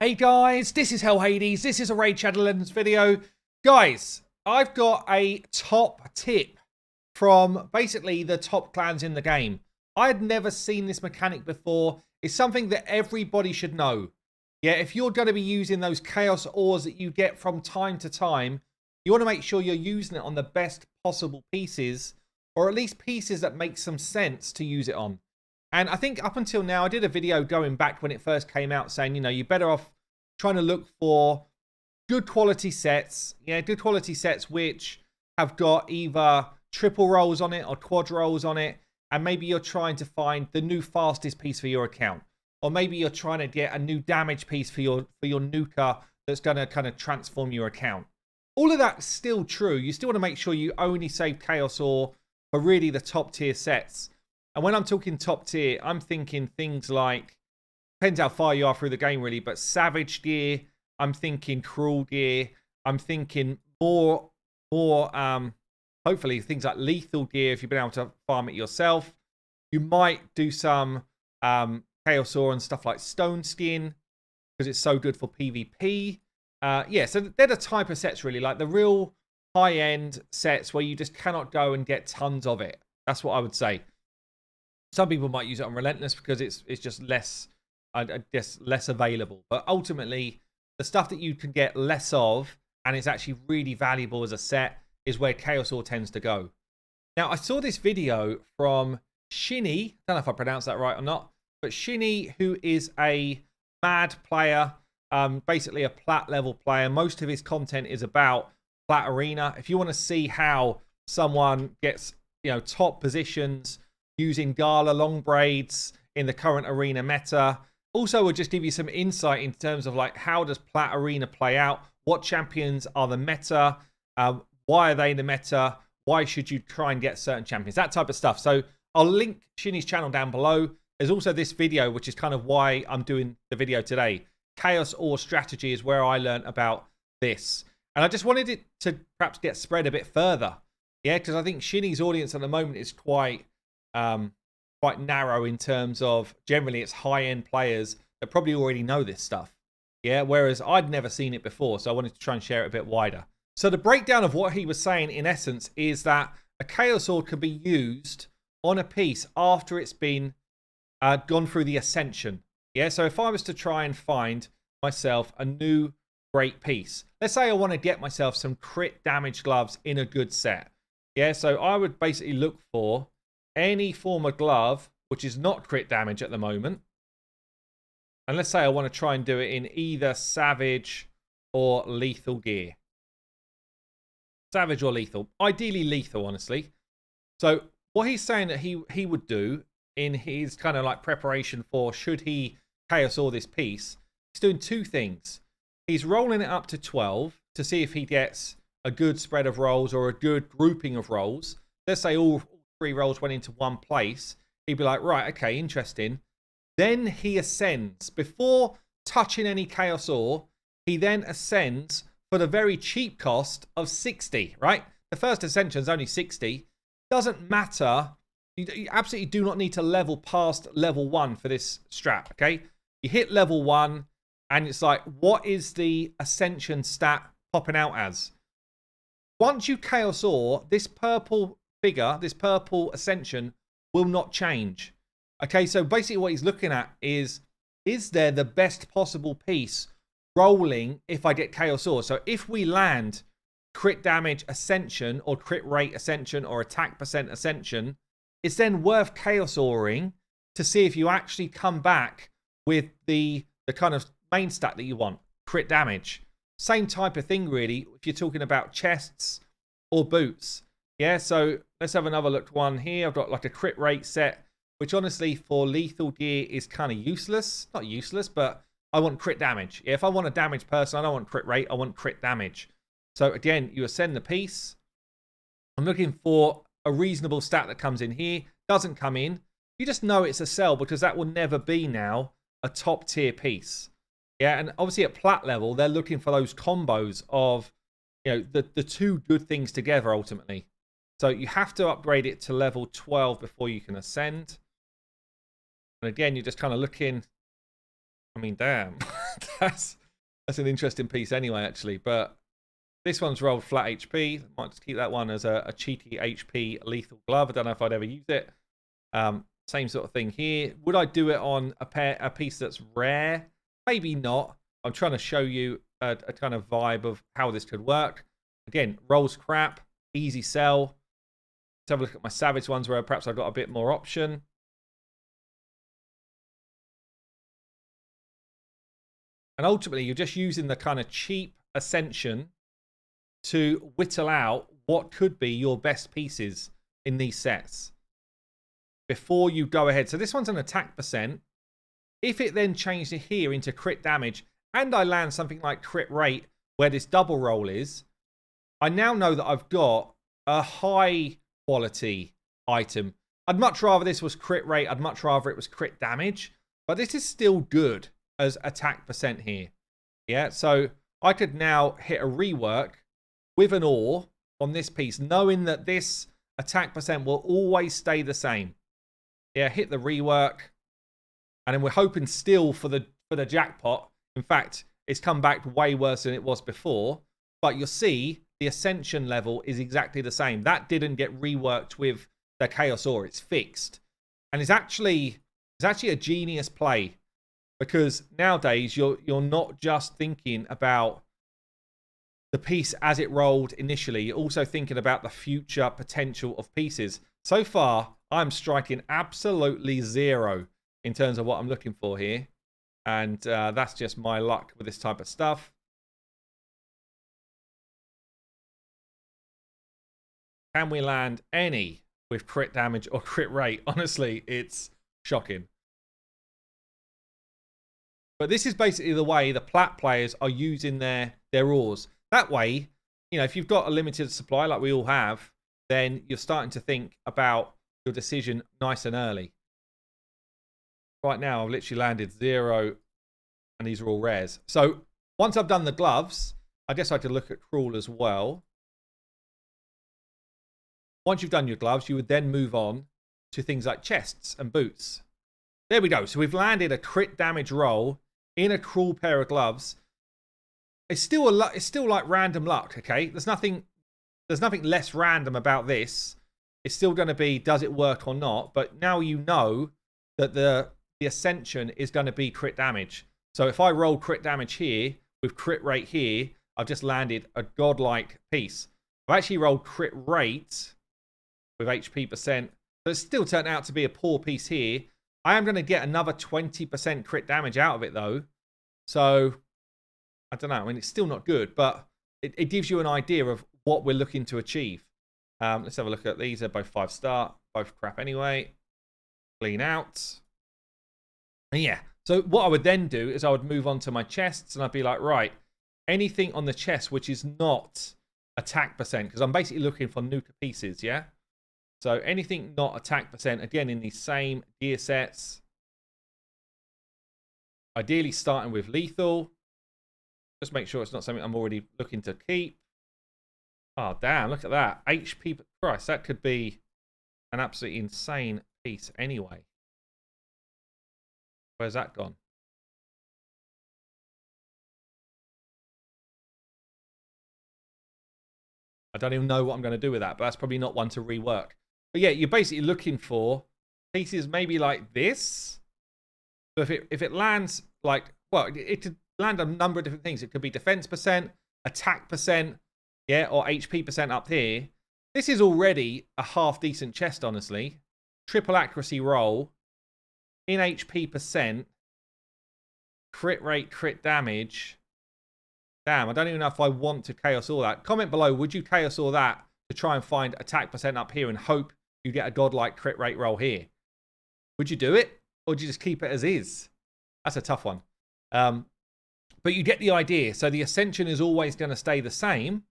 Hey guys, this is Hell Hades. This is a Raid Shadow Legends video. Guys, I've got a top tip from basically the top clans in the game. I had never seen this mechanic before. It's something that everybody should know. Yeah, if you're going to be using those Chaos Ores that you get from time to time, you want to make sure you're using it on the best possible pieces, or at least pieces that make some sense to use it on. And I think up until now, I did a video going back when it first came out saying, you know, you're better off trying to look for good quality sets. Yeah, good quality sets which have got either triple rolls on it or quad rolls on it. And maybe you're trying to find the new fastest piece for your account. Or maybe you're trying to get a new damage piece for your nuker that's going to kind of transform your account. All of that's still true. You still want to make sure you only save Chaos Ore for really the top tier sets. And when I'm talking top tier, I'm thinking things like, depends how far you are through the game really, but Savage gear, I'm thinking Cruel gear, I'm thinking more hopefully things like Lethal gear if you've been able to farm it yourself. You might do some Chaos Ore and stuff like Stone Skin because it's so good for PvP. Yeah, so they're the type of sets really, like the real high-end sets where you just cannot go and get tons of it. That's what I would say. Some people might use it on Relentless because it's just less, I guess, less available. But ultimately, the stuff that you can get less of and it's actually really valuable as a set is where Chaos Ore tends to go. Now, I saw this video from Shinny. I don't know if I pronounced that right or not. But Shinny, who is a mad player, basically a plat level player. Most of his content is about plat arena. If you want to see how someone gets, you know, top positions using Gala long braids in the current arena meta. Also, will just give you some insight in terms of like how does Plat Arena play out? What champions are the meta? Why are they in the meta? Why should you try and get certain champions? That type of stuff. So I'll link Shinny's channel down below. There's also this video, which is kind of why I'm doing the video today. Chaos Ore strategy is where I learned about this. And I just wanted it to perhaps get spread a bit further. Yeah, because I think Shinny's audience at the moment is quite narrow in terms of generally it's high-end players that probably already know this stuff. Yeah, whereas I'd never seen it before, so I wanted to try and share it a bit wider. So the breakdown of what he was saying in essence is that a Chaos Ore can be used on a piece after it's been gone through the Ascension. Yeah, so if I was to try and find myself a new great piece, let's say I want to get myself some crit damage gloves in a good set. Yeah, so I would basically look for any form of glove which is not crit damage at the moment. And let's say I want to try and do it in either Savage or Lethal gear. Savage or Lethal. Ideally Lethal, honestly. So what he's saying that he would do in his kind of like preparation for should he Chaos Ore this piece, he's doing two things. He's rolling it up to 12 to see if he gets a good spread of rolls or a good grouping of rolls. Let's say all 3 rolls went into one place. He'd be like, right, okay, interesting. Then he ascends. Before touching any Chaos Ore, he then ascends for the very cheap cost of 60, right? The first ascension is only 60. Doesn't matter. You absolutely do not need to level past level 1 for this strat, okay? You hit level 1, and it's like, what is the ascension stat popping out as? Once you Chaos Ore, this purple figure, this purple ascension, will not change. Okay, so basically what he's looking at is there the best possible piece rolling if I get Chaos Ore? So if we land crit damage ascension or crit rate ascension or attack percent ascension, it's then worth Chaos Oring to see if you actually come back with the kind of main stat that you want, crit damage. Same type of thing really if you're talking about chests or boots. Yeah, so let's have another look one here. I've got like a crit rate set, which honestly for Lethal gear is kind of useless. Not useless, but I want crit damage. Yeah, if I want a damage person, I don't want crit rate, I want crit damage. So again, you ascend the piece. I'm looking for a reasonable stat that comes in here. Doesn't come in. You just know it's a sell because that will never be now a top tier piece. Yeah, and obviously at plat level, they're looking for those combos of, you know, the two good things together ultimately. So you have to upgrade it to level 12 before you can ascend. And again, you're just kind of looking. I mean, damn. that's an interesting piece anyway, actually. But this one's rolled flat HP. Might just keep that one as a cheeky HP lethal glove. I don't know if I'd ever use it. Same sort of thing here. Would I do it on a piece that's rare? Maybe not. I'm trying to show you a kind of vibe of how this could work. Again, rolls crap, easy sell. Let's have a look at my Savage ones where perhaps I've got a bit more option. And ultimately, you're just using the kind of cheap Ascension to whittle out what could be your best pieces in these sets before you go ahead. So this one's an attack percent. If it then changed here into crit damage, and I land something like crit rate where this double roll is, I now know that I've got a high quality item. I'd much rather this was crit rate. I'd much rather it was crit damage. But this is still good as attack percent here. Yeah, so I could now hit a rework with an ore on this piece, knowing that this attack percent will always stay the same. Yeah, hit the rework. And then we're hoping still for the jackpot. In fact, it's come back way worse than it was before. But you'll see the Ascension level is exactly the same. That didn't get reworked with the Chaos Ore. It's fixed. And it's actually a genius play. Because nowadays, you're not just thinking about the piece as it rolled initially. You're also thinking about the future potential of pieces. So far, I'm striking absolutely zero in terms of what I'm looking for here. And that's just my luck with this type of stuff. Can we land any with crit damage or crit rate? Honestly, it's shocking. But this is basically the way the plat players are using their ores. That way, you know, if you've got a limited supply like we all have, then you're starting to think about your decision nice and early. Right now, I've literally landed 0, and these are all rares. So once I've done the gloves, I guess I could look at Cruel as well. Once you've done your gloves, you would then move on to things like chests and boots. There we go. So we've landed a crit damage roll in a Cruel pair of gloves. It's still like random luck, okay? There's nothing less random about this. It's still going to be, does it work or not? But now you know that the Ascension is going to be crit damage. So if I roll crit damage here with crit rate here, I've just landed a godlike piece. I've actually rolled crit rate with HP percent. So it's still turned out to be a poor piece here. I am going to get another 20% crit damage out of it, though. So, I don't know. I mean, it's still not good, but it gives you an idea of what we're looking to achieve. Let's have a look at these. They're both 5-star. Both crap anyway. Clean out. And yeah. So, what I would then do is I would move on to my chests, and I'd be like, right, anything on the chest which is not attack percent, because I'm basically looking for nuka pieces, yeah? So anything not attack percent, again, in these same gear sets. Ideally starting with lethal. Just make sure it's not something I'm already looking to keep. Oh, damn, look at that. HP per Christ, that could be an absolutely insane piece anyway. Where's that gone? I don't even know what I'm going to do with that, but that's probably not one to rework. But yeah, you're basically looking for pieces maybe like this. So if it lands like, well, it could land a number of different things. It could be defense percent, attack percent, yeah, or HP percent up here. This is already a half decent chest, honestly. Triple accuracy roll in HP percent, crit rate, crit damage. Damn, I don't even know if I want to Chaos Ore that. Comment below, would you Chaos Ore that to try and find attack percent up here and hope you get a godlike crit rate roll here? Would you do it? Or would you just keep it as is? That's a tough one. But you get the idea. So the Ascension is always going to stay the same.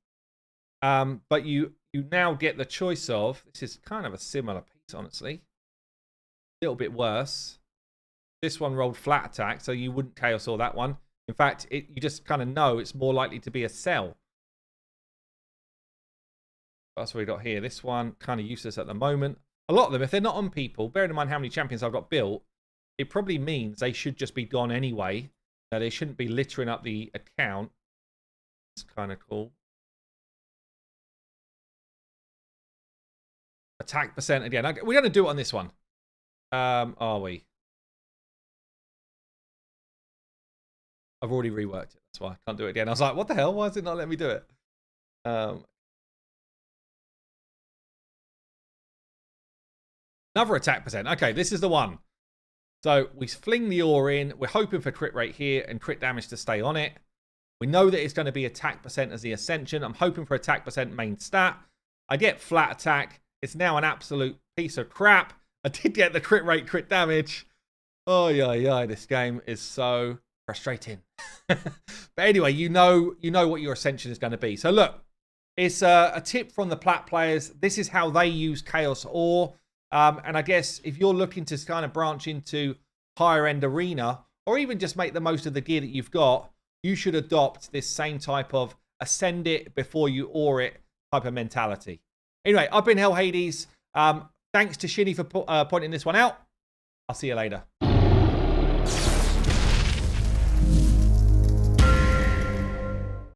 But you now get the choice of, this is kind of a similar piece, honestly. A little bit worse. This one rolled flat attack, so you wouldn't Chaos Ore that one. In fact, you just kind of know it's more likely to be a sell. That's what we got here. This one, kind of useless at the moment. A lot of them, if they're not on people, bearing in mind how many champions I've got built, it probably means they should just be gone anyway. Now, they shouldn't be littering up the account. It's kind of cool. Attack percent again. Okay, we're going to do it on this one. Are we? I've already reworked it. That's why I can't do it again. I was like, what the hell? Why is it not letting me do it? Another attack percent. Okay, this is the one. So we fling the ore in. We're hoping for crit rate here and crit damage to stay on it. We know that it's going to be attack percent as the Ascension. I'm hoping for attack percent main stat. I get flat attack. It's now an absolute piece of crap. I did get the crit rate, crit damage. Oh, yeah. This game is so frustrating. But anyway, you know what your Ascension is going to be. So look, it's a tip from the Plat players. This is how they use Chaos Ore. And I guess if you're looking to kind of branch into higher end arena, or even just make the most of the gear that you've got, you should adopt this same type of ascend it before you ore it type of mentality. Anyway, I've been Hell Hades. Thanks to Shinny for pointing this one out. I'll see you later.